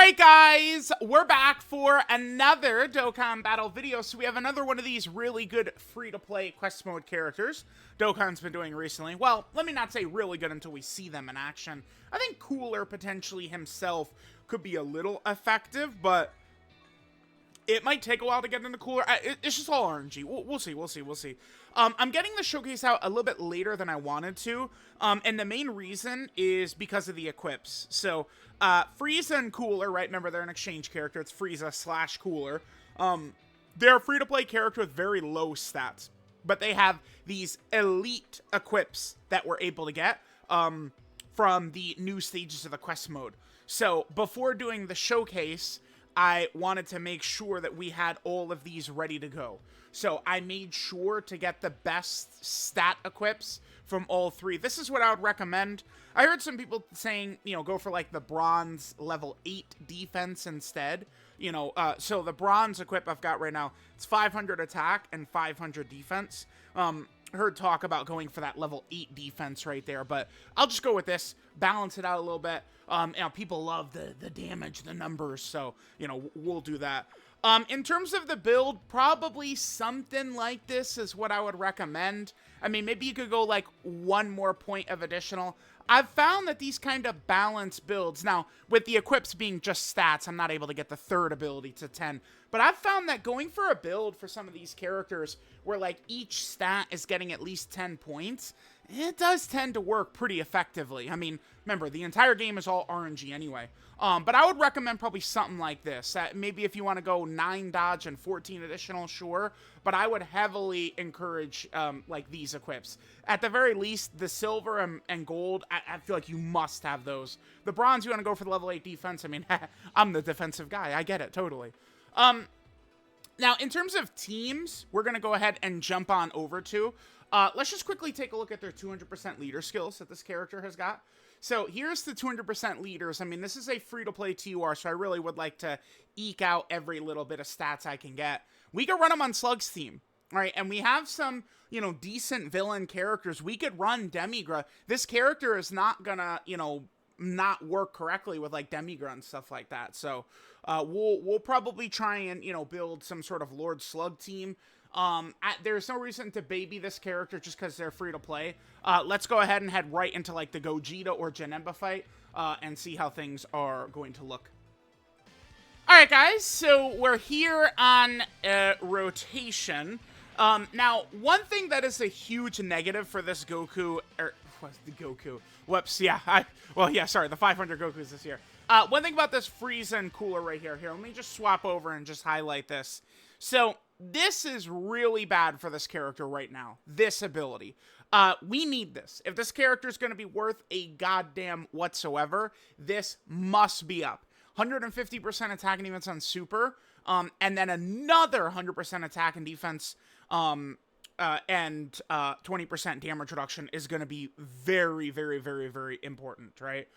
Alright guys, we're back for another Dokkan battle video. So we have another one of these really good free-to-play quest mode characters Dokkan's been doing recently. Well, let me not say really good until we see them in action. I think Cooler potentially himself could be a little effective, but it might take a while to get into Cooler. It's just all RNG. We'll see. I'm getting the showcase out a little bit later than I wanted to, and the main reason is because of the equips. So, Frieza and Cooler, right? Remember, they're an exchange character. It's Frieza / Cooler. They're a free-to-play character with very low stats, but they have these elite equips that we're able to get from the new stages of the quest mode. So, before doing the showcase, I wanted to make sure that we had all of these ready to go. So I made sure to get the best stat equips from all three. This is what I would recommend. I heard some people saying, you know, go for like the bronze level 8 defense instead. You know, so the bronze equip I've got right now, it's 500 attack and 500 defense. Heard talk about going for that level 8 defense right there, but I'll just go with this, balance it out a little bit. You know, people love the damage, the numbers, so, you know, we'll do that. In terms of the build, probably something like this is what I would recommend. I mean, maybe you could go like one more point of additional. I've found that these kind of balanced builds, now, with the equips being just stats, I'm not able to get the third ability to 10, but I've found that going for a build for some of these characters where, like, each stat is getting at least 10 points, it does tend to work pretty effectively. I mean, remember, the entire game is all RNG anyway. But I would recommend probably something like this. Maybe if you want to go 9 dodge and 14 additional, sure. But I would heavily encourage, like, these equips. At the very least, the silver and gold, I feel like you must have those. The bronze, you want to go for the level 8 defense. I mean, I'm the defensive guy. I get it, totally. Now, in terms of teams, we're going to go ahead and jump on over to. Let's just quickly take a look at their 200% leader skills that this character has got. So here's the 200% leaders. I mean, this is a free-to-play TUR, so I really would like to eke out every little bit of stats I can get. We could run them on Slug's team, right? And we have some, you know, decent villain characters. We could run Demigra. This character is not gonna, you know, not work correctly with, like, Demigra and stuff like that. So we'll probably try and, you know, build some sort of Lord Slug team. There's no reason to baby this character just because they're free to play. Let's go ahead and head right into like the Gogeta or Janemba fight, and see how things are going to look. Alright guys, so we're here on rotation. Now, one thing that is a huge negative for this Goku, what's the Goku? Whoops, yeah, sorry, the 500 Gokus this year. One thing about this Frieza and Cooler right here, let me just swap over and just highlight this. So, this is really bad for this character right now, this ability. We need this. If this character is going to be worth a goddamn whatsoever, this must be up. 150% attack and defense on Super, and then another 100% attack and defense, and 20% damage reduction is going to be very, very, very, very important, right?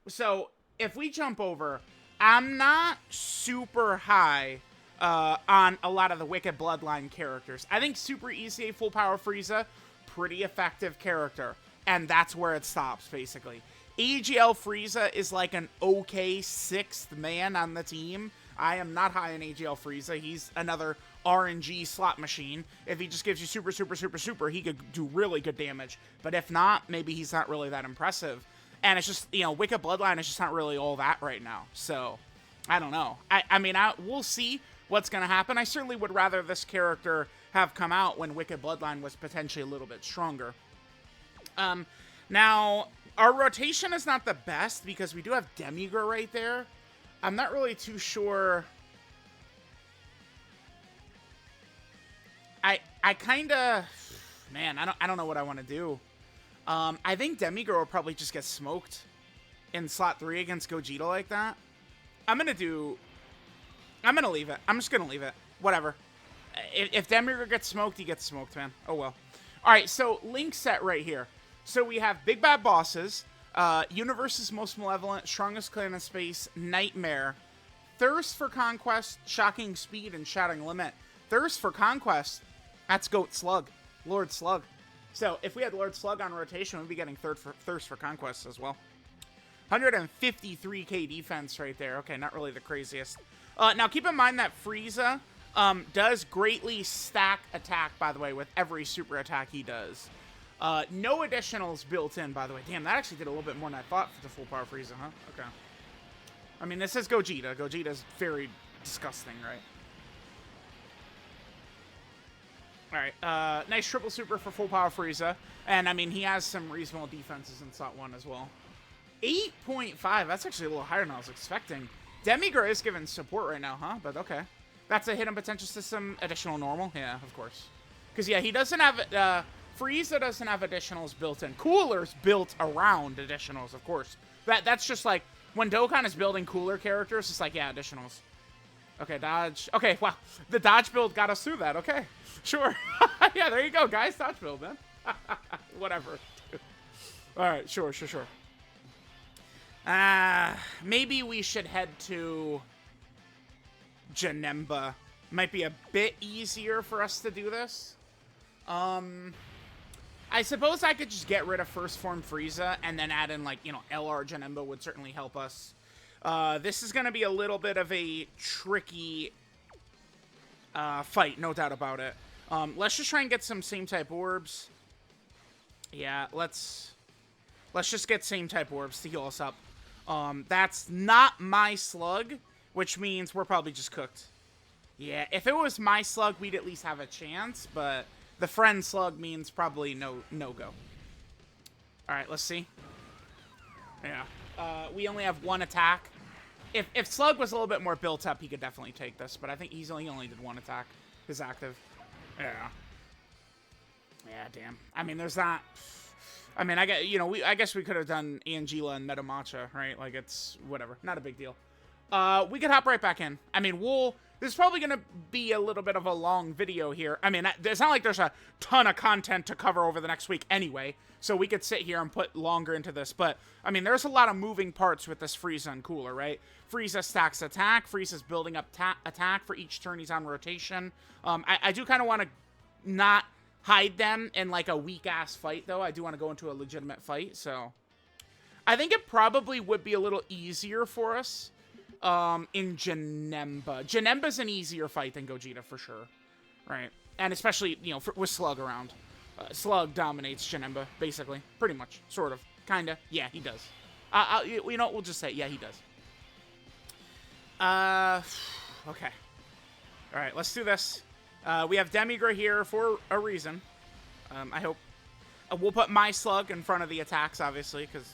So, if we jump over, I'm not super high on a lot of the Wicked Bloodline characters. I think Super ECA Full Power Frieza, pretty effective character. And that's where it stops, basically. AGL Frieza is like an okay 6th man on the team. I am not high on AGL Frieza. He's another RNG slot machine. If he just gives you super, super, super, super, he could do really good damage. But if not, maybe he's not really that impressive. And it's just, you know, Wicked Bloodline is just not really all that right now. So, I don't know. I mean, we'll see what's going to happen. I certainly would rather this character have come out when Wicked Bloodline was potentially a little bit stronger. Now, our rotation is not the best because we do have Demigra right there. I'm not really too sure. I kind of, man, I don't know what I want to do. I think Demigra will probably just get smoked in slot 3 against Gogeta like that. I'm going to leave it. I'm just going to leave it. Whatever. If Demigra gets smoked, he gets smoked, man. Oh, well. All right, so link set right here. So we have Big Bad Bosses, Universe's Most Malevolent, Strongest Clan in Space, Nightmare, Thirst for Conquest, Shocking Speed, and Shouting Limit. Thirst for Conquest, that's Goat Slug, Lord Slug. So if we had Lord Slug on rotation, we'd be getting Thirst for Conquest as well. 153k defense right there. Okay, not really the craziest. Now, keep in mind that Frieza does greatly stack attack, by the way, with every super attack he does. No additionals built in, by the way. Damn, that actually did a little bit more than I thought for the full power Frieza, huh? Okay. I mean, this is Gogeta. Gogeta's very disgusting, right? Alright, nice triple super for full power Frieza. And, I mean, he has some reasonable defenses in slot 1 as well. 8.5, that's actually a little higher than I was expecting. Demigra is given support right now, huh? But okay. That's a hidden potential system, additional normal? Yeah, of course. Because, yeah, he doesn't have, Frieza doesn't have additionals built in. Cooler's built around additionals, of course. That's just like, when Dokkan is building cooler characters, it's like, yeah, additionals. Okay, dodge. Okay, wow. The dodge build got us through that. Okay, sure. Yeah, there you go, guys. Dodge build, man. Whatever. All right, sure. Maybe we should head to Janemba. Might be a bit easier for us to do this. I suppose I could just get rid of first form Frieza and then add in, like, you know, LR Janemba would certainly help us. This is going to be a little bit of a tricky fight, no doubt about it. Let's just try and get some same type orbs. Yeah, let's just get same type orbs to heal us up. That's not my slug, which means we're probably just cooked. Yeah, if it was my slug, we'd at least have a chance, but the friend slug means probably no go. All right, let's see. Yeah. We only have one attack. If Slug was a little bit more built up, he could definitely take this, but I think he only did one attack. His active. Yeah. Yeah, damn. I mean, there's not... I mean, I guess we could have done Angela and Metamacha, right? Like, it's whatever. Not a big deal. We could hop right back in. I mean, this is probably going to be a little bit of a long video here. I mean, it's not like there's a ton of content to cover over the next week anyway, so we could sit here and put longer into this. But, I mean, there's a lot of moving parts with this Frieza and Cooler, right? Frieza stacks attack. Frieza's building up attack for each turn he's on rotation. I do kind of want to not hide them in, like, a weak-ass fight, though. I do want to go into a legitimate fight, so... I think it probably would be a little easier for us in Janemba. Janemba's an easier fight than Gogeta, for sure. Right? And especially, you know, with Slug around. Slug dominates Janemba, basically. Pretty much. Sort of. Kinda. Yeah, he does. You know what? We'll just say, yeah, he does. Okay. Alright, let's do this. We have Demigra here for a reason. I hope. We'll put my Slug in front of the attacks, obviously, because,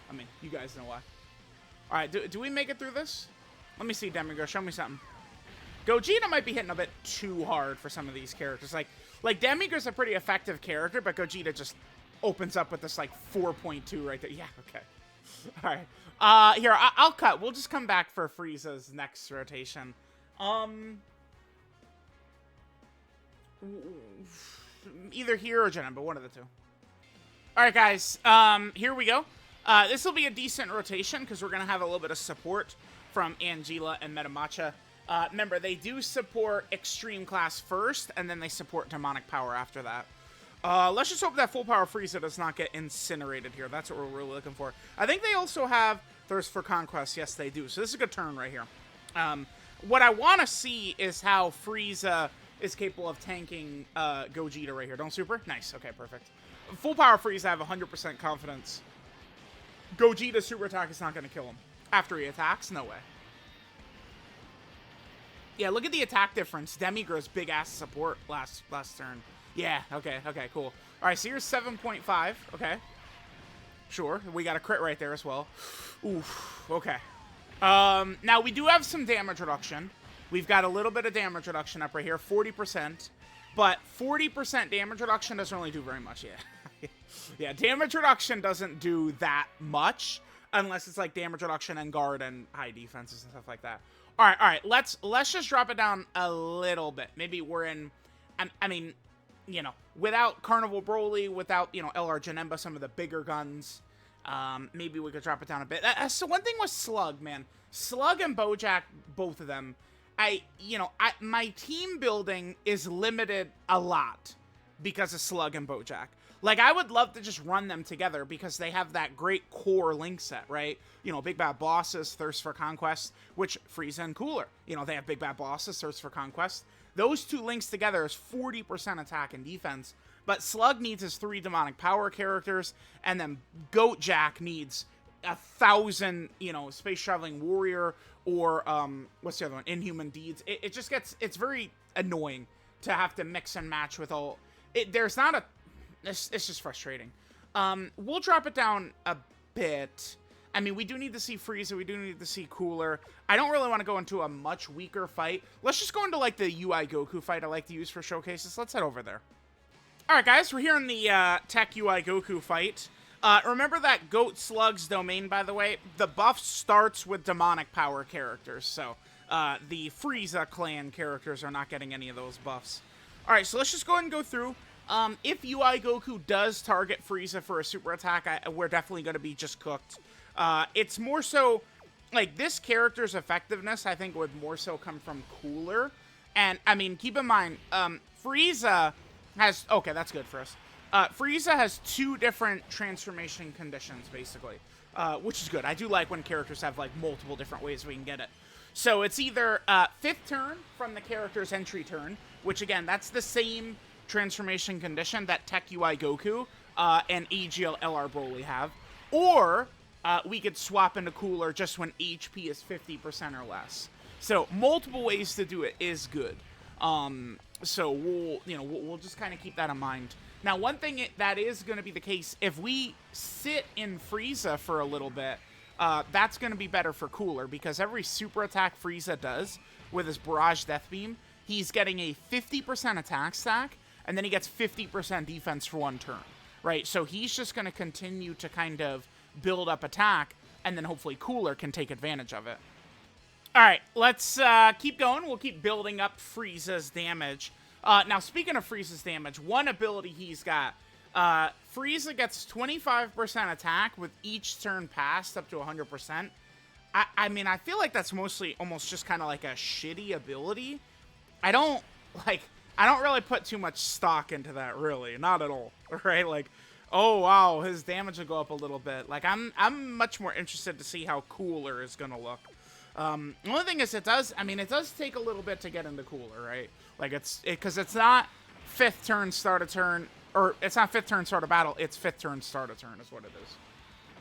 I mean, you guys know why. Alright, do we make it through this? Let me see, Demigra. Show me something. Gogeta might be hitting a bit too hard for some of these characters. Like Demigra's a pretty effective character, but Gogeta just opens up with this, like, 4.2 right there. Yeah, okay. Alright. Here, I'll cut. We'll just come back for Frieza's next rotation. Either here or Janemba, one of the two. Alright, guys. Here we go. This will be a decent rotation, because we're going to have a little bit of support from Angela and Metamacha. Remember, they do support Extreme Class first, and then they support Demonic Power after that. Let's just hope that Full Power Frieza does not get incinerated here. That's what we're really looking for. I think they also have Thirst for Conquest. Yes, they do. So this is a good turn right here. What I want to see is how Frieza is capable of tanking Gogeta right here. Don't super? Nice. Okay, perfect. Full Power Frieza, I have 100% confidence. Gogeta's super attack is not going to kill him. After he attacks, no way. Yeah, look at the attack difference. Demigra's big-ass support last turn. Yeah, okay, cool. All right, so here's 7.5. Okay. Sure, we got a crit right there as well. Oof, okay. Now, we do have some damage reduction. We've got a little bit of damage reduction up right here, 40%. But 40% damage reduction doesn't really do very much, yeah. Yeah, damage reduction doesn't do that much unless it's like damage reduction and guard and high defenses and stuff like that. All right, let's just drop it down a little bit. Maybe we're in, I mean, you know, without Carnival Broly, without, you know, LR Janemba, some of the bigger guns, maybe we could drop it down a bit. So one thing with Slug, man, Slug and Bojack, both of them, my team building is limited a lot because of Slug and Bojack. Like, I would love to just run them together because they have that great core link set, right? You know, Big Bad Bosses, Thirst for Conquest, which Frieza and Cooler, you know, they have Big Bad Bosses, Thirst for Conquest. Those two links together is 40% attack and defense. But Slug needs his 3 demonic power characters, and then Goat Jack needs 1,000, you know, space traveling warrior, or what's the other one? Inhuman Deeds. It just gets, it's very annoying to have to mix and match with all. There's not a. It's just frustrating. We'll drop it down a bit. I mean, we do need to see Frieza. We do need to see Cooler. I don't really want to go into a much weaker fight. Let's just go into, like, the UI Goku fight I like to use for showcases. Let's head over there. Alright, guys. We're here in the Tech UI Goku fight. Remember that Goat Slug's domain, by the way? The buff starts with demonic power characters. So, the Frieza clan characters are not getting any of those buffs. Alright, so let's just go ahead and go through. If UI Goku does target Frieza for a super attack, we're definitely going to be just cooked. It's more so, like, this character's effectiveness, I think, would more so come from Cooler. And, I mean, keep in mind, Frieza has, okay, that's good for us. Frieza has 2 different transformation conditions, basically, which is good. I do like when characters have, like, multiple different ways we can get it. So it's either 5th turn from the character's entry turn, which, again, that's the same transformation condition that Tech UI Goku and AGL LR Broly have, or we could swap into Cooler just when HP is 50% or less. So multiple ways to do it is good. So we'll just kind of keep that in mind. Now, one thing that is going to be the case, if we sit in Frieza for a little bit, that's going to be better for Cooler, because every super attack Frieza does with his Barrage Death Beam, he's getting a 50% attack stack, and then he gets 50% defense for 1 turn, right? So he's just going to continue to kind of build up attack, and then hopefully Cooler can take advantage of it. All right, let's keep going. We'll keep building up Frieza's damage. Now, speaking of Frieza's damage, one ability he's got, Frieza gets 25% attack with each turn passed up to 100%. I mean, I feel like that's mostly almost just kind of like a shitty ability. I don't really put too much stock into that, really. Not at all, right? Like, oh, wow, his damage will go up a little bit. Like, I'm much more interested to see how Cooler is going to look. The only thing is it does take a little bit to get into Cooler, right? Like, because it's not 5th turn start a turn, or it's not 5th turn start a battle, it's 5th turn start a turn is what it is.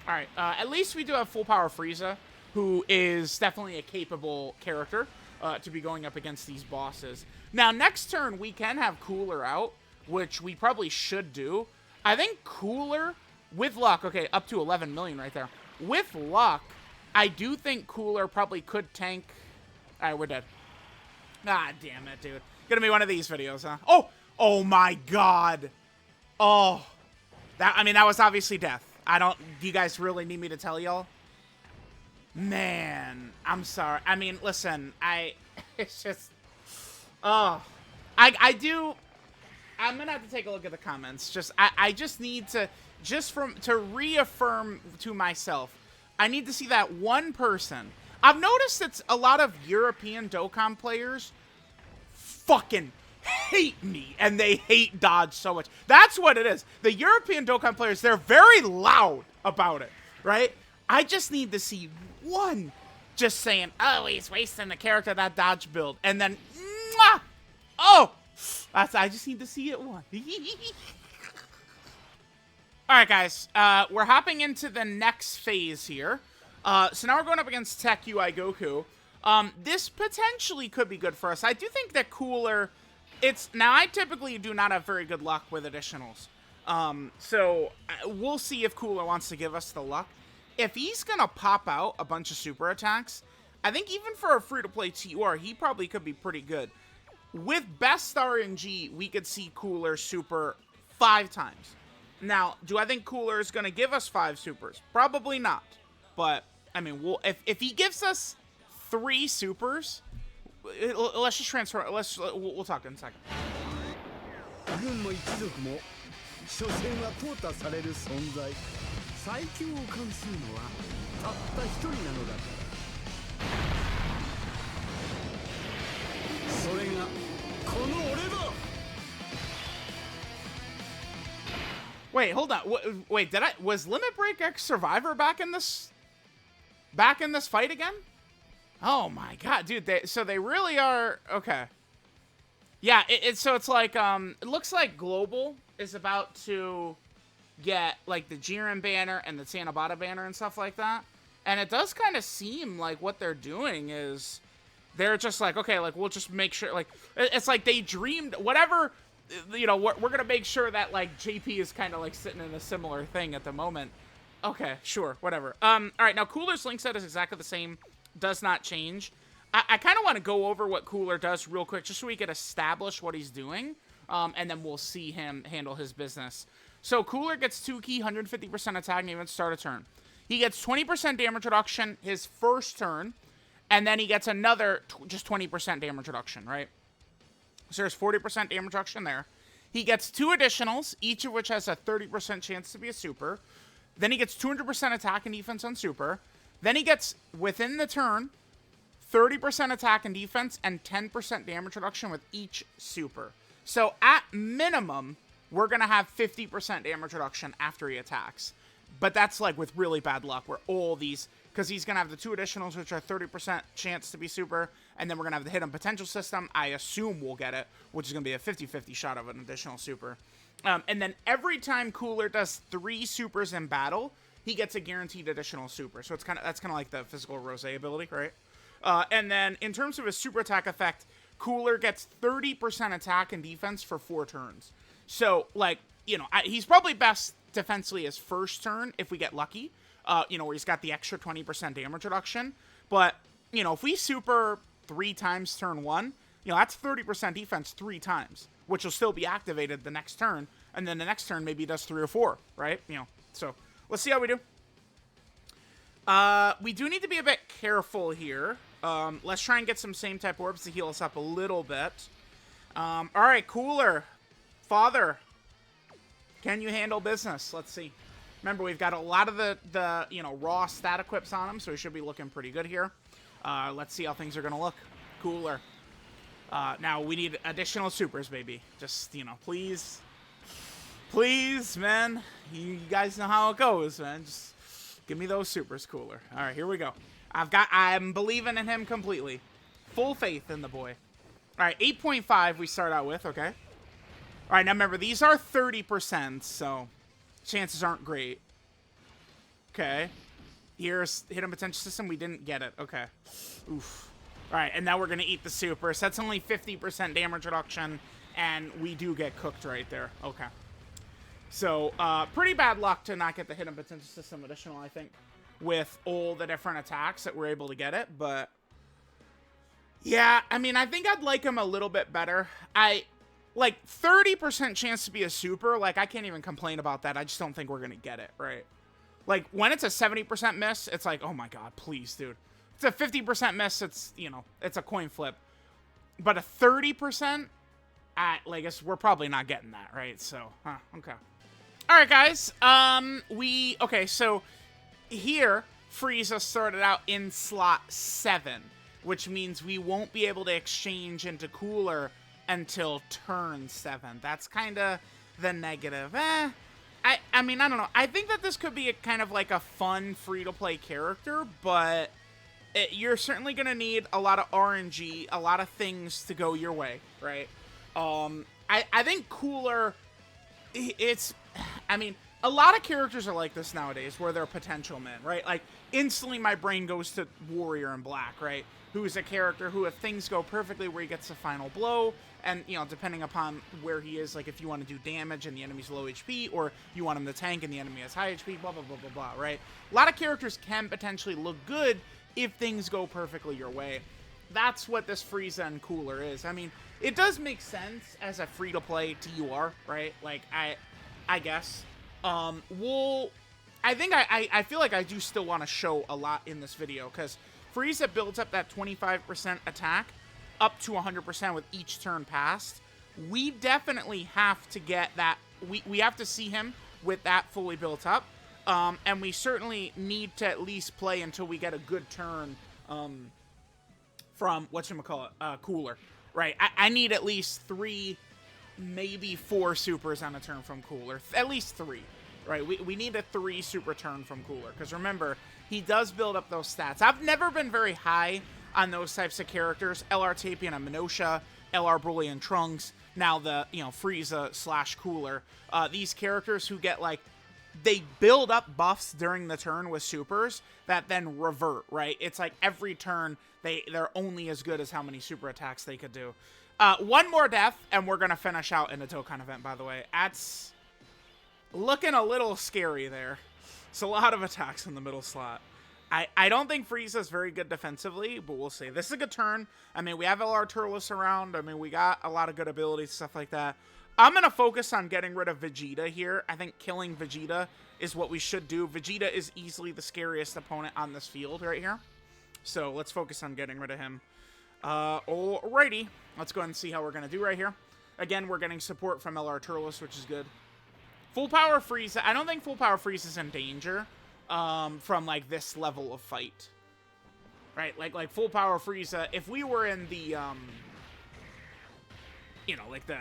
All right, at least we do have full power Frieza, who is definitely a capable character to be going up against these bosses. Now, next turn, we can have Cooler out, which we probably should do. I think Cooler, with luck, okay, up to 11 million right there. With luck, I do think Cooler probably could tank. All right, we're dead. Ah, damn it, dude. Gonna be one of these videos, huh? Oh! Oh, my God. Oh. That was obviously death. Do you guys really need me to tell y'all? Man, I'm sorry. I mean, listen, it's just, oh, I'm gonna have to take a look at the comments. I just need to, to reaffirm to myself, I need to see that one person. I've noticed that a lot of European Dokkan players fucking hate me, and they hate Dodge so much. That's what it is. The European Dokkan players, they're very loud about it, right? I just need to see one just saying, oh, he's wasting the character that Dodge build, and then, mwah! Oh, I just need to see it one. All right, guys, we're hopping into the next phase here. So now we're going up against Tech UI Goku. This potentially could be good for us. I do think that Cooler, now I typically do not have very good luck with additionals. So we'll see if Cooler wants to give us the luck. If he's going to pop out a bunch of super attacks, I think even for a free-to-play TUR, he probably could be pretty good. With best RNG, we could see Cooler super 5 times. Now, do I think Cooler is going to give us 5 supers? Probably not. But, I mean, if he gives us 3 supers, let's just transfer. We'll talk in a second. 最強を冠するのはたった一人なのだからそれがこの俺だ Wait, hold on. Wait, was Limit Break X Survivor back in this fight again? Oh my god, dude. So they really are okay. Yeah, so it's like it looks like Global is about to get like the Jiren banner and the Tanabata banner and stuff like that. And it does kind of seem like what they're doing is they're just like, okay, like we'll just make sure, like it's like they dreamed whatever, you know, we're gonna make sure that like JP is kind of like sitting in a similar thing at the moment. Okay, sure, whatever. All right, now Cooler's link set is exactly the same, does not change. I kind of want to go over what Cooler does real quick, just so we can establish what he's doing, and then we'll see him handle his business. So Cooler gets 2 key, 150% attack, and even start a turn. He gets 20% damage reduction his first turn, and then he gets another just 20% damage reduction, right? So there's 40% damage reduction there. He gets 2 additionals, each of which has a 30% chance to be a super. Then he gets 200% attack and defense on super. Then he gets, within the turn, 30% attack and defense and 10% damage reduction with each super. So at minimum, we're going to have 50% damage reduction after he attacks. But that's like with really bad luck where all these, because he's going to have the 2 additionals, which are 30% chance to be super, and then we're going to have the hidden potential system. I assume we'll get it, which is going to be a 50-50 shot of an additional super. And then every time Cooler does 3 supers in battle, he gets a guaranteed additional super. So it's that's kind of like the physical Rose ability, right? And then in terms of his super attack effect, Cooler gets 30% attack and defense for 4 turns. So, like, you know, he's probably best defensively his first turn if we get lucky, you know, where he's got the extra 20% damage reduction. But, you know, if we super 3 times turn 1, you know, that's 30% defense 3 times, which will still be activated the next turn. And then the next turn maybe he does 3 or 4, right? You know, so let's see how we do. We do need to be a bit careful here. Let's try and get some same type orbs to heal us up a little bit. All right, Cooler. Father, can you handle business? Let's see. Remember, we've got a lot of the you know, raw stat equips on him, so he should be looking pretty good here. Let's see how things are going to look. Cooler. Now, we need additional supers, baby. Just, you know, please. Please, man. You guys know how it goes, man. Just give me those supers, Cooler. All right, here we go. I'm believing in him completely. Full faith in the boy. All right, 8.5 we start out with, okay. All right, now remember, these are 30%, so chances aren't great. Okay. Here's hidden potential system. We didn't get it. Okay. Oof. All right, and now we're going to eat the super. So that's only 50% damage reduction, and we do get cooked right there. Okay. So, pretty bad luck to not get the hidden potential system additional, I think, with all the different attacks that we're able to get it. But, yeah, I mean, I think I'd like him a little bit better. Like, 30% chance to be a super, like, I can't even complain about that. I just don't think we're going to get it, right? Like, when it's a 70% miss, it's like, oh my god, please, dude. It's a 50% miss, it's, you know, it's a coin flip. But a 30%, like, we're probably not getting that, right? So, okay. Alright, guys, okay, so here, Frieza started out in slot 7, which means we won't be able to exchange into Cooler until turn 7. That's kind of the negative. I mean, I don't know. I think that this could be a kind of like a fun free-to-play character, but you're certainly going to need a lot of RNG, a lot of things to go your way, right? I think Cooler, I mean, a lot of characters are like this nowadays, where they're potential men, right? Like, instantly my brain goes to Warrior in Black, right? Who is a character who, if things go perfectly, where he gets the final blow, and, you know, depending upon where he is, like, if you want to do damage and the enemy's low HP, or you want him to tank and the enemy has high HP, blah, blah, blah, blah, blah, right? A lot of characters can potentially look good if things go perfectly your way. That's what this Frieza and Cooler is. I mean, it does make sense as a free-to-play TUR, right? Like, I guess. I feel like I do still want to show a lot in this video, because Frieza builds up that 25% attack up to 100% with each turn passed. We definitely have to get that. We have to see him with that fully built up. And we certainly need to at least play until we get a good turn from, Cooler. Right? I need at least 3, maybe 4 supers on a turn from Cooler. At least 3. right? We need a 3 super turn from Cooler, because remember, he does build up those stats. I've never been very high on those types of characters. LR Tapian and Minosha, LR Broly and Trunks, now the, Frieza / Cooler. These characters who get, like, they build up buffs during the turn with supers that then revert, right? It's like every turn, they're only as good as how many super attacks they could do. One more death, and we're going to finish out in the Dokkan event, by the way. That's looking a little scary there. It's a lot of attacks in the middle slot. I don't think Frieza's very good defensively, but we'll see. This is a good turn. I mean, we have LR Turles around. I mean, we got a lot of good abilities, stuff like that. I'm going to focus on getting rid of Vegeta here. I think killing Vegeta is what we should do. Vegeta is easily the scariest opponent on this field right here. So let's focus on getting rid of him. Alrighty. Let's go ahead and see how we're going to do right here. Again, we're getting support from LR Turles, which is good. Full Power Frieza. I don't think Full Power Frieza is in danger from, like, this level of fight. Right? Like Full Power Frieza, if we were in the, like the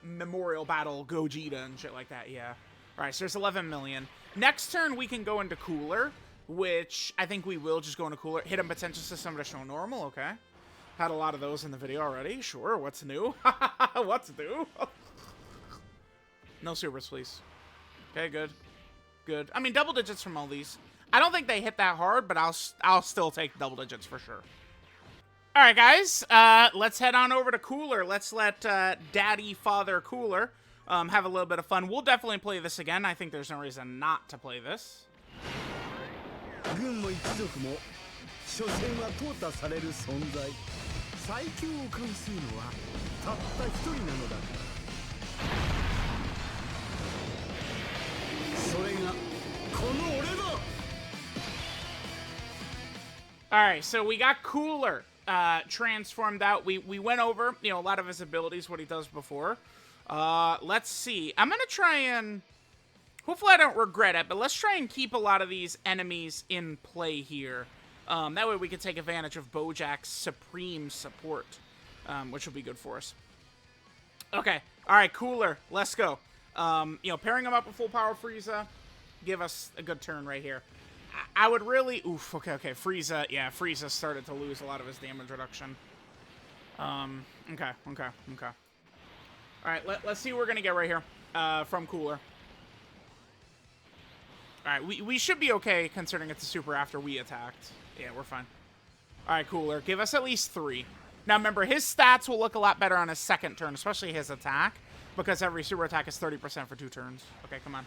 Memorial Battle Gogeta and shit like that, yeah. Alright, so there's 11 million. Next turn, we can go into Cooler, which I think we will just go into Cooler. Hidden Potential System, Additional Normal, okay. Had a lot of those in the video already. Sure, what's new? What's new? No supers, please. Okay, good. Good. I mean, double digits from all these. I don't think they hit that hard, but I'll still take double digits for sure. All right, guys. Let's head on over to Cooler. Let's let Daddy Father Cooler have a little bit of fun. We'll definitely play this again. I think there's no reason not to play this. 軍も一族も所詮は淘汰される存在。最強を冠するのはたった一人なのだから。それがこの俺だ。All right, so we got Cooler transformed out. We went over, a lot of his abilities, what he does before. Let's see. I'm gonna try and hopefully I don't regret it, but let's try and keep a lot of these enemies in play here. That way we can take advantage of Bojack's supreme support, which will be good for us. Okay, all right, Cooler, let's go. Pairing him up with Full Power Frieza, give us a good turn right here. I would really, okay, Frieza, yeah, Frieza started to lose a lot of his damage reduction. Okay. All right, let's see what we're gonna get right here from Cooler. All right, we should be okay considering it's a super after we attacked. Yeah, we're fine. All right, Cooler, give us at least 3. Now, remember, his stats will look a lot better on his second turn, especially his attack, because every super attack is 30% for 2 turns. Okay, come on.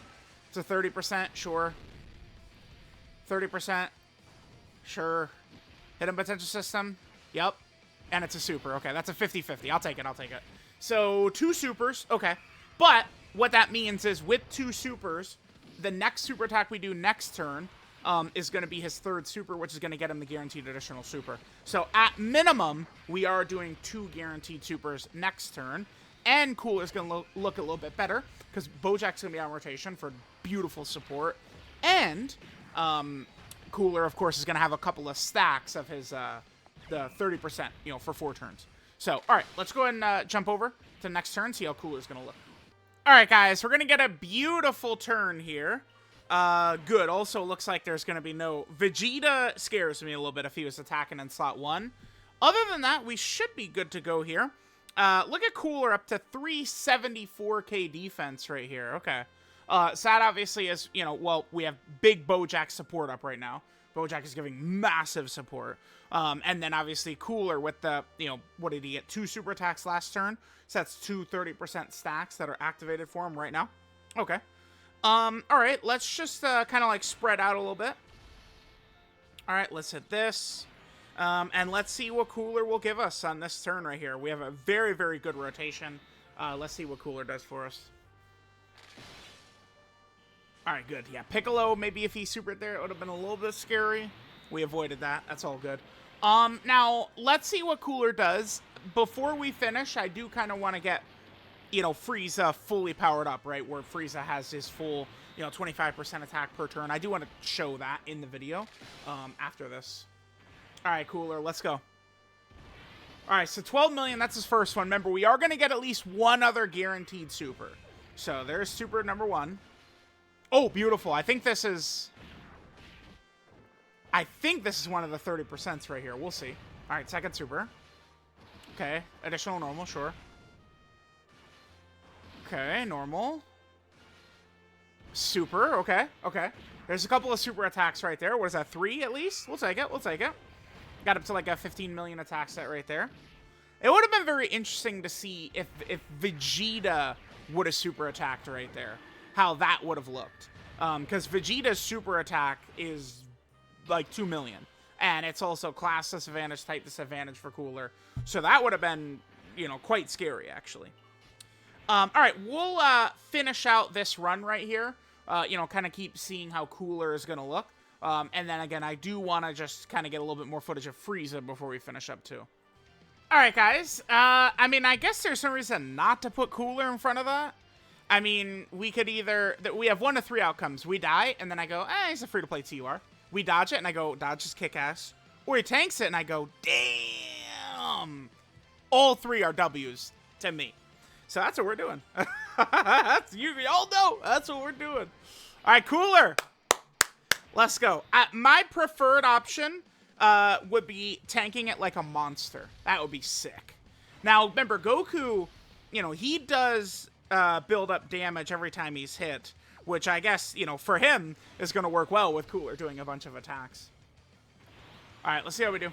It's a 30%, sure. 30%, sure. Hidden Potential System, yep. And it's a super. Okay, that's a 50-50. I'll take it. So, 2 supers, okay. But what that means is with 2 supers, the next super attack we do next turn is going to be his 3rd super, which is going to get him the guaranteed additional super. So at minimum, we are doing 2 guaranteed supers next turn. And Cooler's going to look a little bit better because Bojack's going to be on rotation for beautiful support. And Cooler, of course, is going to have a couple of stacks of his the 30%, for 4 turns. So, all right, let's go ahead and jump over to next turn, see how Cooler's going to look. All right, guys, we're going to get a beautiful turn here. Good. Also, looks like there's going to be no... Vegeta scares me a little bit if he was attacking in slot 1. Other than that, we should be good to go here. Look at Cooler up to 374k defense right here. Okay. So that obviously is, we have big Bojack support up right now. Bojack is giving massive support. And then obviously Cooler with the, what did he get? 2 super attacks last turn. So that's 2 30% stacks that are activated for him right now. Okay. All right, let's just kind of like spread out a little bit. All right, let's hit this. And let's see what Cooler will give us on this turn right here. We have a very, very good rotation. Let's see what Cooler does for us. All right, good. Yeah, Piccolo, maybe if he supered there, it would have been a little bit scary. We avoided that. That's all good. Now, let's see what Cooler does. Before we finish, I do kind of want to get, Frieza fully powered up, right? Where Frieza has his full, 25% attack per turn. I do want to show that in the video after this. All right, Cooler, let's go. All right, so 12 million, that's his first one. Remember, we are going to get at least one other guaranteed super. So there's super number 1. Oh, beautiful. I think this is one of the 30% right here. We'll see. All right, second super. Okay, additional normal, sure. Okay, normal. Super, okay, okay. There's a couple of super attacks right there. What is that, 3 at least? We'll take it, we'll take it. Got up to like a 15 million attack set right there. It would have been very interesting to see if Vegeta would have super attacked right there. How that would have looked. Because Vegeta's super attack is like 2 million. And it's also class disadvantage, type disadvantage for Cooler. So that would have been, you know, quite scary, actually. Alright, we'll finish out this run right here. You know, kind of keep seeing how Cooler is going to look. And then again, I do want to just kind of get a little bit more footage of Frieza before we finish up too. Alright guys, I mean, I guess there's no reason not to put Cooler in front of that. I mean, we could either, we have 1 of 3 outcomes. We die, and then I go, he's a free-to-play TUR. We dodge it, and I go, dodge is kick-ass. Or he tanks it, and I go, damn. All 3 are W's to me. So that's what we're doing. You all know, that's what we're doing. All right, Cooler. Let's go. My preferred option would be tanking it like a monster. That would be sick. Now, remember, Goku, you know, he does build up damage every time he's hit, which I guess, you know, for him is going to work well with Cooler doing a bunch of attacks. All right, let's see how we do.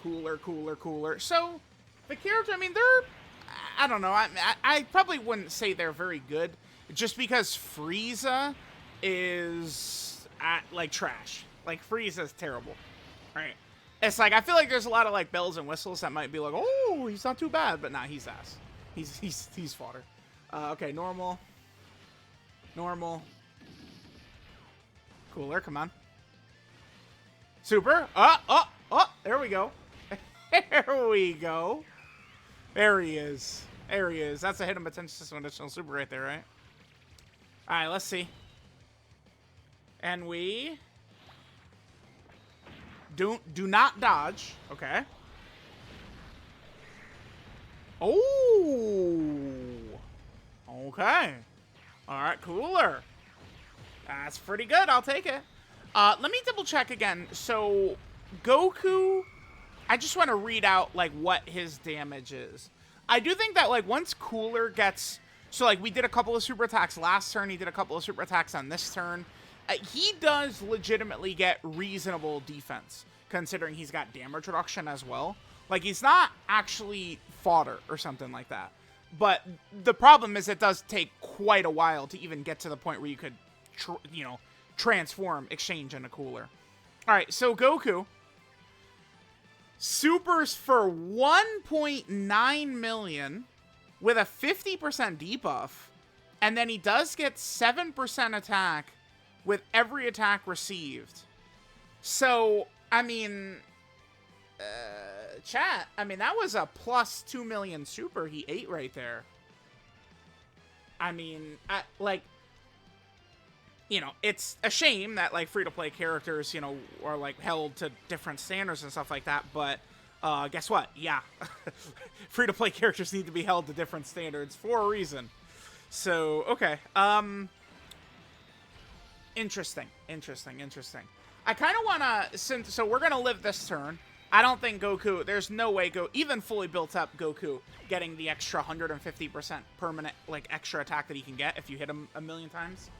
Cooler, Cooler, Cooler. So, the character, I mean, they're, I don't know, I probably wouldn't say they're very good, just because Frieza is, like, trash. Like, Frieza's terrible. All right. It's like, I feel like there's a lot of, like, bells and whistles that might be like, oh, he's not too bad, but nah, he's ass. He's fodder. Okay, normal. Normal. Cooler, come on. Super. There we go. There we go. There he is. There he is. That's a hit him potential system additional super right there, right? Alright, let's see. And we do not dodge. Okay. Oh. Okay. Alright, Cooler. That's pretty good. I'll take it. Let me double check again. So, Goku, I just want to read out, like, what his damage is. I do think that, like, once Cooler gets... So, like, we did a couple of super attacks last turn. He did a couple of super attacks on this turn. He does legitimately get reasonable defense, considering he's got damage reduction as well. Like, he's not actually fodder or something like that. But the problem is it does take quite a while to even get to the point where you could, you know, transform, exchange into Cooler. All right, so Goku supers for 1.9 million with a 50% debuff, and then he does get 7% attack with every attack received. So, I mean, chat, I mean, that was a plus 2 million super he ate right there. I mean, like, you know, it's a shame that, like, free-to-play characters, you know, are, like, held to different standards and stuff like that, but guess what? Yeah. Free-to-play characters need to be held to different standards for a reason. So, okay. Interesting. I kind of want to, so we're going to live this turn. I don't think Goku, there's no way even fully built up Goku getting the extra 150% permanent, like, extra attack that he can get if you hit him a million times.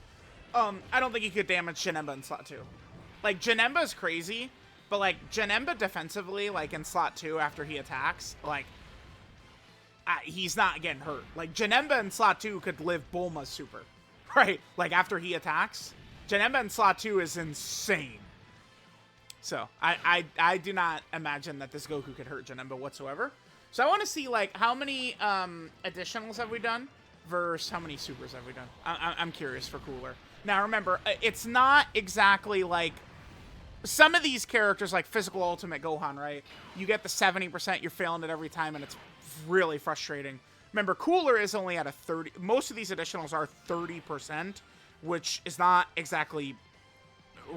I don't think he could damage Janemba in slot 2. Like, Janemba's crazy, but, like, Janemba defensively, like, in slot 2 after he attacks, like, he's not getting hurt. Like, Janemba in slot 2 could live Bulma's super, right? Like, after he attacks, Janemba in slot 2 is insane. So, I do not imagine that this Goku could hurt Janemba whatsoever. So, I want to see, like, how many additionals have we done versus how many supers have we done. I'm curious for Cooler. Now, remember, it's not exactly like some of these characters, like Physical Ultimate Gohan, right? You get the 70%, you're failing it every time, and it's really frustrating. Remember, Cooler is only at a 30. Most of these additionals are 30%, which is not exactly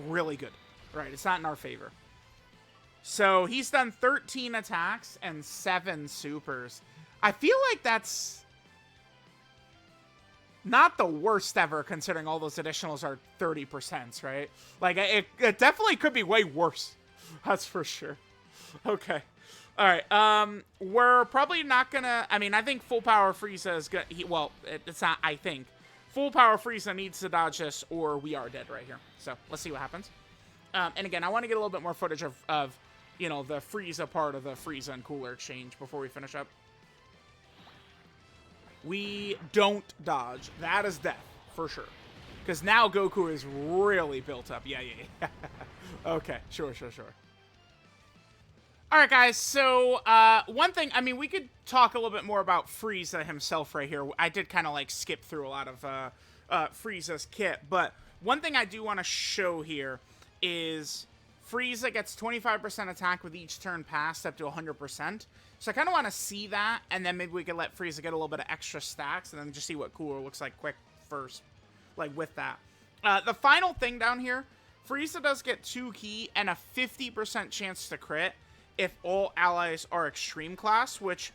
really good, right? It's not in our favor. So he's done 13 attacks and 7 supers. I feel like that's not the worst ever, considering all those additionals are 30%, right? Like, it definitely could be way worse. That's for sure. Okay. Alright, we're probably not gonna... I mean, I think Full Power Frieza is gonna... well, it's not I think. Full Power Frieza needs to dodge this, or we are dead right here. So, let's see what happens. And again, I want to get a little bit more footage of, you know, the Frieza part of the Frieza and Cooler exchange before we finish up. We don't dodge. That is death, for sure. Because now Goku is really built up. Yeah. Okay, sure. Alright, guys, so, one thing, I mean, we could talk a little bit more about Frieza himself right here. I did kind of, like, skip through a lot of, Frieza's kit, but one thing I do want to show here is Frieza gets 25% attack with each turn passed up to 100%. So I kind of want to see that, and then maybe we could let Frieza get a little bit of extra stacks, and then just see what Cooler looks like quick first, like, with that. The final thing down here, Frieza does get 2 ki and a 50% chance to crit if all allies are extreme class, which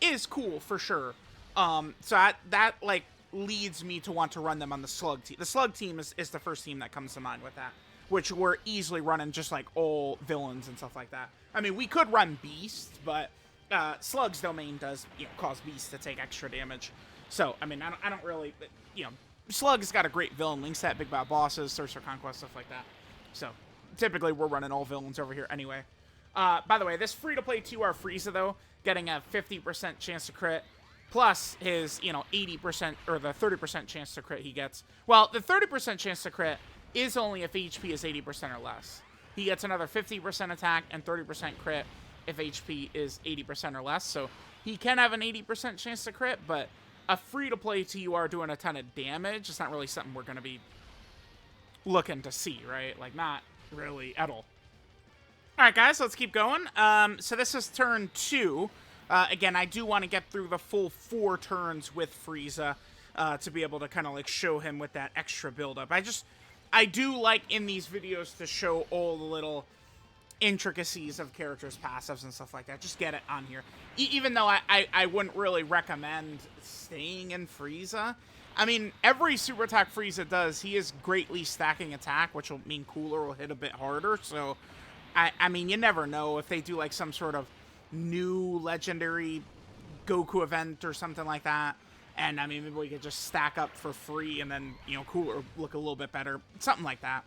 is cool for sure. So that like leads me to want to run them on the Slug team. The Slug team is the first team that comes to mind with that, which we're easily running just like all villains and stuff like that. I mean, we could run Beast, but Slug's domain does, you know, cause Beast to take extra damage. So I mean, I don't really, you know, Slug's got a great villain link set, Big Bad Bosses, Sorcerer Conquest, stuff like that. So typically we're running all villains over here anyway. By the way, this free-to-play 2R Frieza, though, getting a 50% chance to crit, plus his, you know, 80%, or the 30% chance to crit he gets. Well, the 30% chance to crit is only if HP is 80% or less. He gets another 50% attack and 30% crit if HP is 80% or less. So he can have an 80% chance to crit, but a free-to-play TUR doing a ton of damage is not really something we're going to be looking to see, right? Like, not really at all. Alright, guys, let's keep going. So this is turn 2. Again, I do want to get through the full 4 turns with Frieza to be able to kind of, like, show him with that extra buildup. I do like in these videos to show all the little intricacies of characters' passives and stuff like that. Just get it on here. Even though I wouldn't really recommend staying in Frieza. I mean, every super attack Frieza does, he is greatly stacking attack, which will mean Cooler will hit a bit harder, so... I mean, you never know if they do, like, some sort of new legendary Goku event or something like that. And, I mean, maybe we could just stack up for free and then, you know, Cooler look a little bit better. Something like that.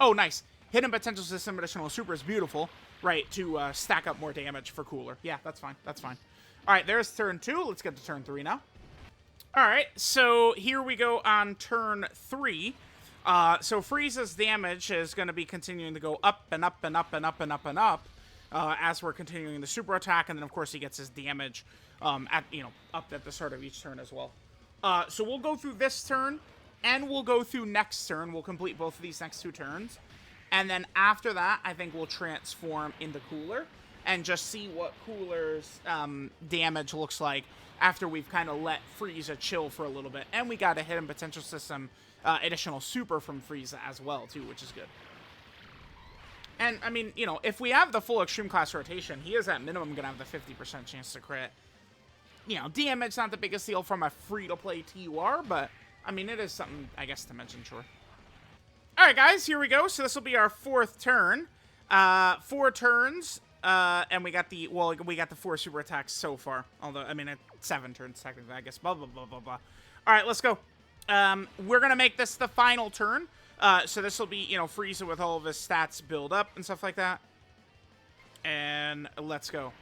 Oh, nice. Hidden Potential System Additional Super is beautiful, right, to stack up more damage for Cooler. Yeah, that's fine. That's fine. All right, there's turn 2. Let's get to turn 3 now. All right, so here we go on turn 3. So Frieza's damage is going to be continuing to go up and up and up and up and up and up as we're continuing the super attack, and then of course he gets his damage up at the start of each turn as well. So we'll go through this turn, and we'll go through next turn. We'll complete both of these next 2 turns, and then after that, I think we'll transform into Cooler and just see what Cooler's damage looks like after we've kind of let Frieza chill for a little bit, and we got a Hidden Potential System additional super from Frieza as well, too, which is good. And, I mean, you know, if we have the full Extreme Class rotation, he is at minimum going to have the 50% chance to crit. You know, damage not the biggest deal from a free-to-play TUR, but, I mean, it is something, I guess, to mention, sure. Alright, guys, here we go. So this will be our 4th turn. 4 turns, and we got the 4 super attacks so far. Although, I mean, 7 turns, technically, I guess. Blah, blah, blah, blah, blah. Alright, let's go. We're going to make this the final turn. So this will be, you know, Frieza with all of his stats build up and stuff like that. And let's go.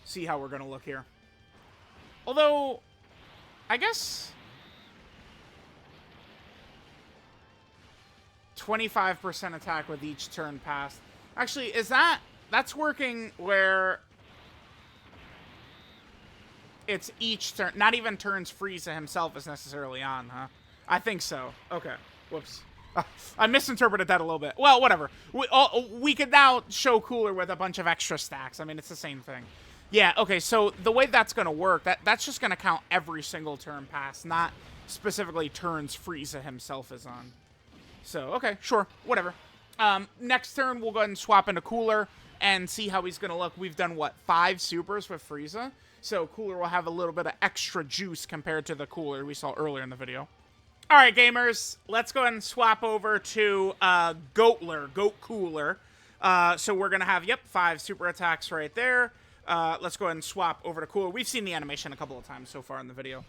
See how we're going to look here. Although, I guess 25% attack with each turn passed. Actually, that's working where it's each turn, not even turns Frieza himself is necessarily on, huh? I think so. Okay. Whoops. I misinterpreted that a little bit. Well, whatever. We could now show Cooler with a bunch of extra stacks. I mean, it's the same thing. Yeah, okay, so the way that's going to work, that's just going to count every single turn pass, not specifically turns Frieza himself is on. So, okay, sure, whatever. Next turn, we'll go ahead and swap into Cooler and see how he's going to look. We've done, what, 5 supers with Frieza? So Cooler will have a little bit of extra juice compared to the Cooler we saw earlier in the video. All right, gamers, let's go ahead and swap over to Goat Cooler. So we're going to have, 5 super attacks right there. Let's go ahead and swap over to Cooler. We've seen the animation a couple of times so far in the video.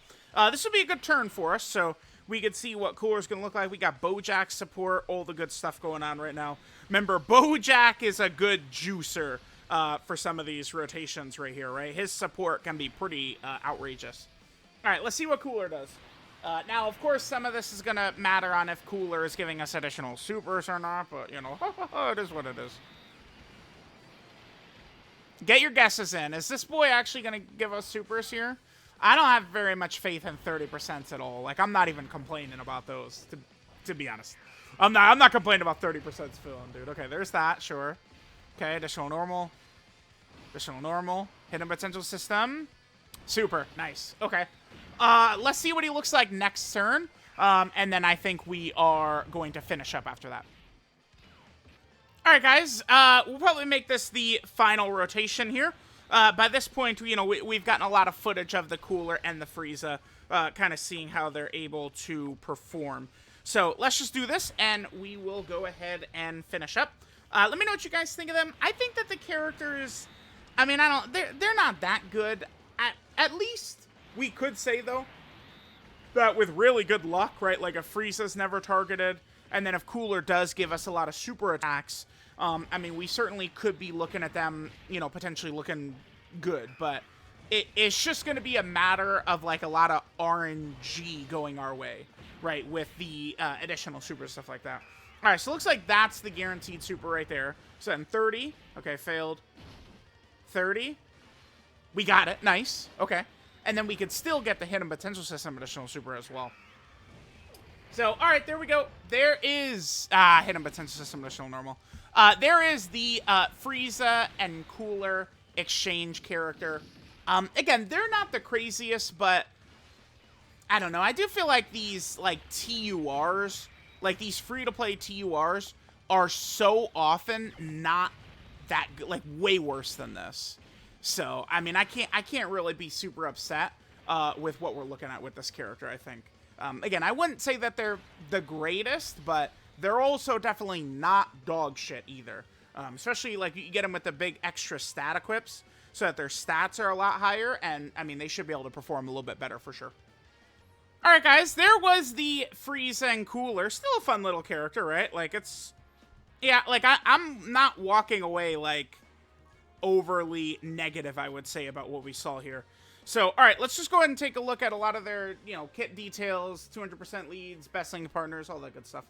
This will be a good turn for us, so we could see what Cooler's going to look like. We got Bojack support, all the good stuff going on right now. Remember, Bojack is a good juicer for some of these rotations right here, right? His support can be pretty outrageous. All right, let's see what Cooler does. Now, of course, some of this is going to matter on if Cooler is giving us additional supers or not, but, you know, it is what it is. Get your guesses in. Is this boy actually going to give us supers here? I don't have very much faith in 30% at all. Like, I'm not even complaining about those, to be honest. I'm not complaining about 30% filling, dude. Okay, there's that, sure. Okay, additional normal. Additional normal. Hidden potential system. Super. Nice. Okay. Let's see what he looks like next turn. And then I think we are going to finish up after that. All right, guys. We'll probably make this the final rotation here. By this point, you know, we've gotten a lot of footage of the Cooler and the Frieza, kind of seeing how they're able to perform. So let's just do this, and we will go ahead and finish up. Let me know what you guys think of them. I think that the characters, I mean, they're not that good. At least we could say, though, that with really good luck, right, like if Frieza's never targeted, and then if Cooler does give us a lot of super attacks, I mean, we certainly could be looking at them, you know, potentially looking good, but it's just going to be a matter of, like, a lot of RNG going our way, right, with the additional super stuff like that. All right, so it looks like that's the guaranteed super right there. So then 30. Okay, failed. 30. We got it. Nice. Okay. And then we could still get the hidden potential system additional super as well. So, all right, there we go. There is hidden potential system additional normal. There is the Frieza and Cooler exchange character. Again, they're not the craziest, but I don't know. I do feel like these, like, TURs, like these free-to-play TURs, are so often not that good, like way worse than this. So, I mean, I can't really be super upset with what we're looking at with this character, I think. Again, I wouldn't say that they're the greatest, but they're also definitely not dog shit either. Especially, like, you get them with the big extra stat equips, so that their stats are a lot higher, and, I mean, they should be able to perform a little bit better for sure. Alright, guys, there was the Frieza and Cooler. Still a fun little character, right? Like, it's... Yeah, like, I'm not walking away, like, overly negative, I would say, about what we saw here. So, alright, let's just go ahead and take a look at a lot of their, you know, kit details, 200% leads, best link partners, all that good stuff.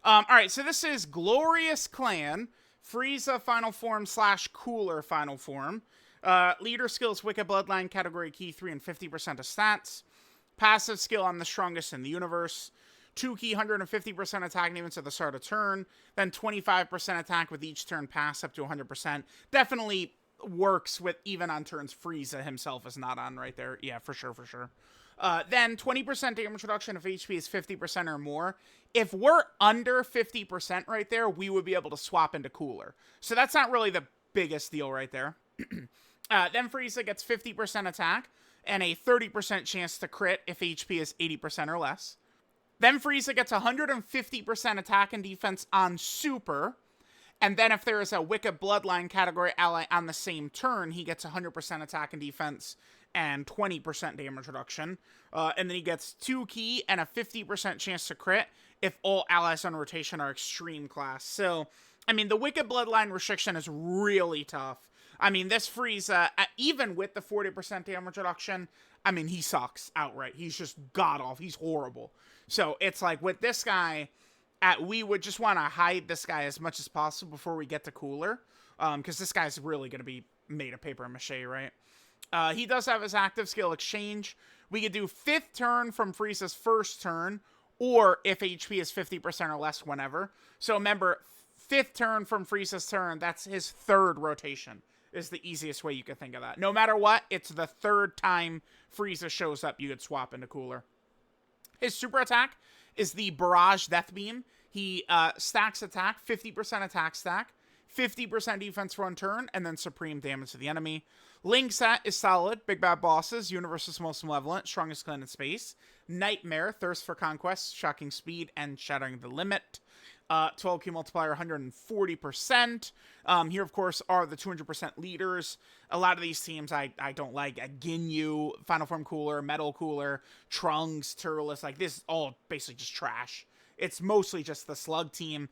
Alright, so this is Glorious Clan, Frieza Final Form / Cooler Final Form. Leader skills, Wicked Bloodline, category key 3 and 50% of stats. Passive skill, I'm the strongest in the universe. 2 key, 150% attack even at the start of turn. Then 25% attack with each turn pass up to 100%. Definitely works with even on turns Frieza himself is not on right there. Yeah, for sure, for sure. Then 20% damage reduction if HP is 50% or more. If we're under 50% right there, we would be able to swap into Cooler. So that's not really the biggest deal right there. Then Frieza gets 50% attack and a 30% chance to crit if HP is 80% or less. Then Frieza gets 150% attack and defense on Super. And then if there is a Wicked Bloodline category ally on the same turn, he gets 100% attack and defense and 20% damage reduction. And then he gets 2 key and a 50% chance to crit if all allies on rotation are extreme class. So, I mean, the Wicked Bloodline restriction is really tough. I mean, this Frieza, even with the 40% damage reduction, I mean, he sucks outright. He's just god-awful. He's horrible. So, it's like, with this guy, we would just want to hide this guy as much as possible before we get to Cooler. Because this guy's really going to be made of paper mache, right? He does have his active skill exchange. We could do 5th turn from Frieza's 1st turn, or if HP is 50% or less, whenever. So, remember, 5th turn from Frieza's turn, that's his 3rd rotation. Is the easiest way you can think of that. No matter what, it's the 3rd time Frieza shows up, you could swap into Cooler. His super attack is the Barrage Death Beam. He stacks attack, 50% attack stack, 50% defense for 1 turn, and then supreme damage to the enemy. Ling set is solid. Big bad bosses, Universe's most malevolent, strongest clan in space. Nightmare, thirst for conquest, shocking speed, and shattering the limit. 12Q multiplier, 140%. Here, of course, are the 200% leaders. A lot of these teams I don't like. Ginyu, Final Form Cooler, Metal Cooler, Trunks, Turles. Like, this is all basically just trash. It's mostly just the Slug team.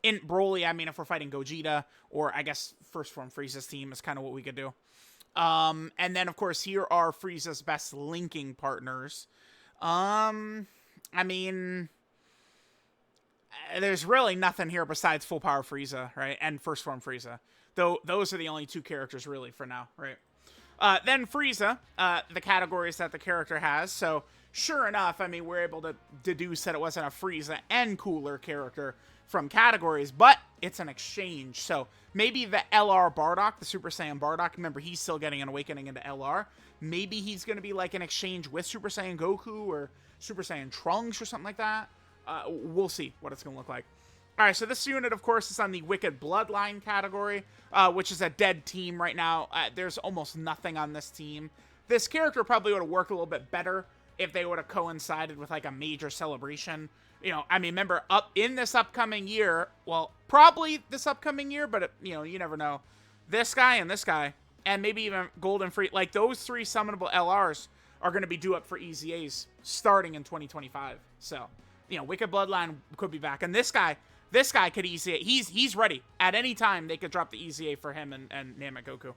In Broly, I mean, if we're fighting Gogeta, or I guess First Form Frieza's team is kind of what we could do. And then, of course, here are Frieza's best linking partners. I mean, there's really nothing here besides Full Power Frieza, right? And First Form Frieza. Though those are the only 2 characters really for now, right? Then Frieza, the categories that the character has. So, sure enough, I mean, we're able to deduce that it wasn't a Frieza and Cooler character from categories, but it's an exchange. So, maybe the LR Bardock, the Super Saiyan Bardock, remember, he's still getting an awakening into LR. Maybe he's going to be like an exchange with Super Saiyan Goku or Super Saiyan Trunks or something like that. We'll see what it's going to look like. Alright, so this unit, of course, is on the Wicked Bloodline category, which is a dead team right now. There's almost nothing on this team. This character probably would have worked a little bit better if they would have coincided with, like, a major celebration. You know, I mean, remember, up in this upcoming year, well, probably this upcoming year, but, you know, you never know. This guy, and maybe even Golden Free, like, those 3 summonable LRs are going to be due up for EZAs starting in 2025. So, you know, Wicked Bloodline could be back. And this guy could EZA. He's ready. At any time, they could drop the EZA for him and Namek Goku.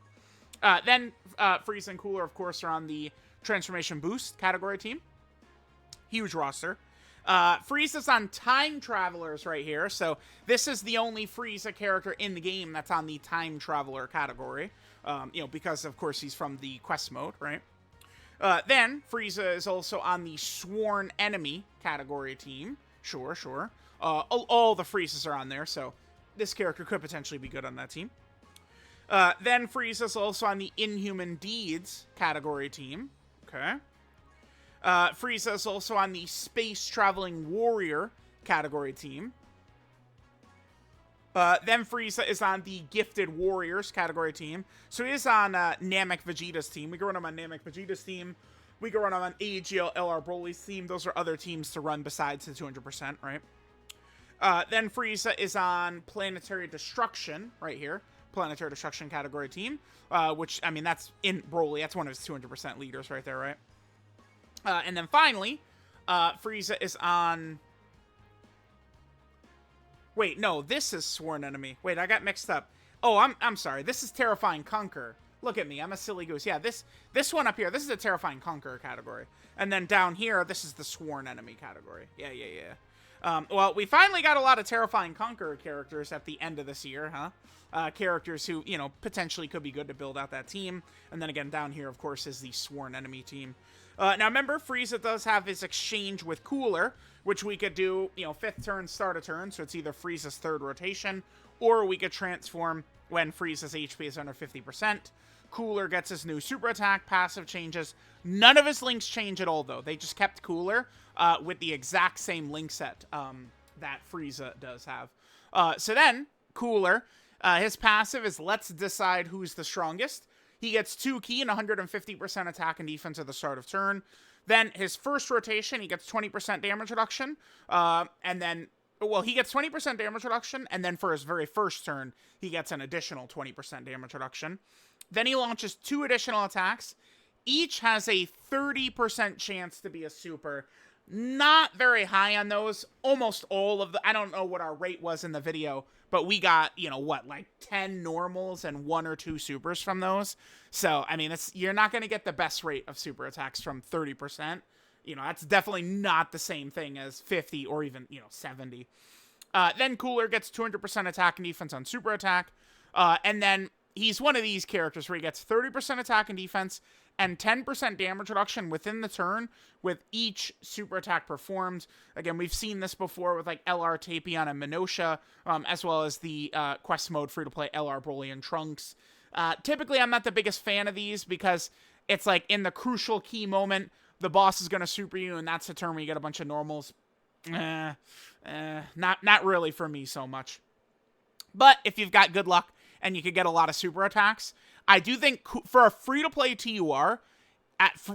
Then Frieza and Cooler, of course, are on the Transformation Boost category team. Huge roster. Frieza's on Time Travelers right here. So this is the only Frieza character in the game that's on the Time Traveler category. You know, because, of course, he's from the quest mode, right? Then, Frieza is also on the Sworn Enemy category team. Sure. All the Friezas are on there, so this character could potentially be good on that team. Then, Frieza's also on the Inhuman Deeds category team. Okay. Frieza's also on the Space Traveling Warrior category team. Then Frieza is on the Gifted Warriors category team. So he is on Namek Vegeta's team. We can run him on Namek Vegeta's team. We can run him on AGL LR Broly's team. Those are other teams to run besides the 200%, right? Then Frieza is on Planetary Destruction right here. Planetary Destruction category team. Which, I mean, that's in Broly. That's one of his 200% leaders right there, right? And then finally, Frieza is on... Wait, no, this is Sworn Enemy. Wait, I got mixed up. Oh, I'm sorry. This is Terrifying Conqueror. Look at me, I'm a silly goose. Yeah, this one up here, this is a Terrifying Conqueror category. And then down here, this is the Sworn Enemy category. Yeah. Well, we finally got a lot of Terrifying Conqueror characters at the end of this year, huh? Characters who, you know, potentially could be good to build out that team. And then again, down here, of course, is the Sworn Enemy team. Now, remember, Frieza does have his exchange with Cooler, which we could do, you know, 5th turn, start a turn, so it's either Frieza's 3rd rotation, or we could transform when Frieza's HP is under 50%. Cooler gets his new super attack, passive changes. None of his links change at all, though. They just kept Cooler with the exact same link set that Frieza does have. So then, Cooler, his passive is Let's Decide Who's the Strongest. He gets 2 ki and 150% attack and defense at the start of turn. Then his first rotation, he gets 20% damage reduction. And then, well, he gets 20% damage reduction. And then for his very first turn, he gets an additional 20% damage reduction. Then he launches 2 additional attacks. Each has a 30% chance to be a super. Not very high on those. Almost all of the... I don't know what our rate was in the video, but we got, you know, what, like 10 normals and 1 or 2 supers from those. So, I mean, you're not going to get the best rate of super attacks from 30%. You know, that's definitely not the same thing as 50 or even, you know, 70. Then Cooler gets 200% attack and defense on super attack. And then he's one of these characters where he gets 30% attack and defense and 10% damage reduction within the turn with each super attack performed. Again, we've seen this before with like LR Tapion and Minosha, as well as the quest mode free-to-play LR Broly and Trunks. Typically, I'm not the biggest fan of these because it's like in the crucial key moment, the boss is going to super you, and that's the turn where you get a bunch of normals. Not really for me so much. But if you've got good luck and you could get a lot of super attacks, I do think for a free-to-play TUR,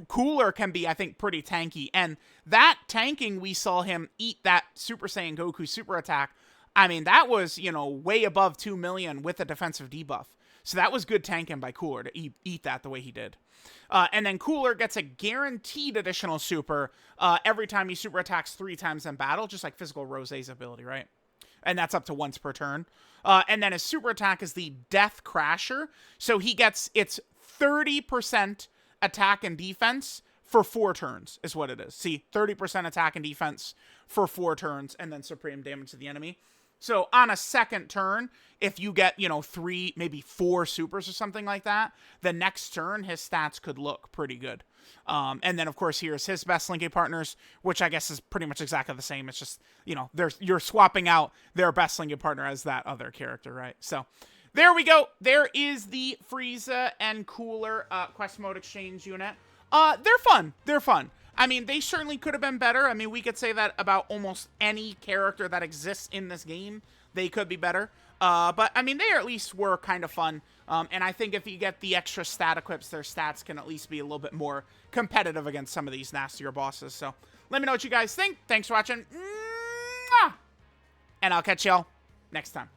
Cooler can be, I think, pretty tanky. And that tanking, we saw him eat that Super Saiyan Goku super attack. I mean, that was, you know, way above 2 million with a defensive debuff. So that was good tanking by Cooler to eat that the way he did. And then Cooler gets a guaranteed additional super every time he super attacks 3 times in battle, just like Physical Rose's ability, right? And that's up to once per turn. And then his super attack is the Death Crasher. So he gets its 30% attack and defense for 4 turns, is what it is. See, 30% attack and defense for 4 turns, and then supreme damage to the enemy. So on a second turn, if you get, you know, 3, maybe 4 supers or something like that, the next turn, his stats could look pretty good. And then, of course, here's his best linking partners, which I guess is pretty much exactly the same. It's just, you know, you're swapping out their best linking partner as that other character, right? So there we go. There is the Frieza and Cooler quest mode exchange unit. They're fun. They're fun. I mean, they certainly could have been better. I mean, we could say that about almost any character that exists in this game. They could be better. But, I mean, they at least were kind of fun. And I think if you get the extra stat equips, their stats can at least be a little bit more competitive against some of these nastier bosses. So, let me know what you guys think. Thanks for watching. Mwah! And I'll catch y'all next time.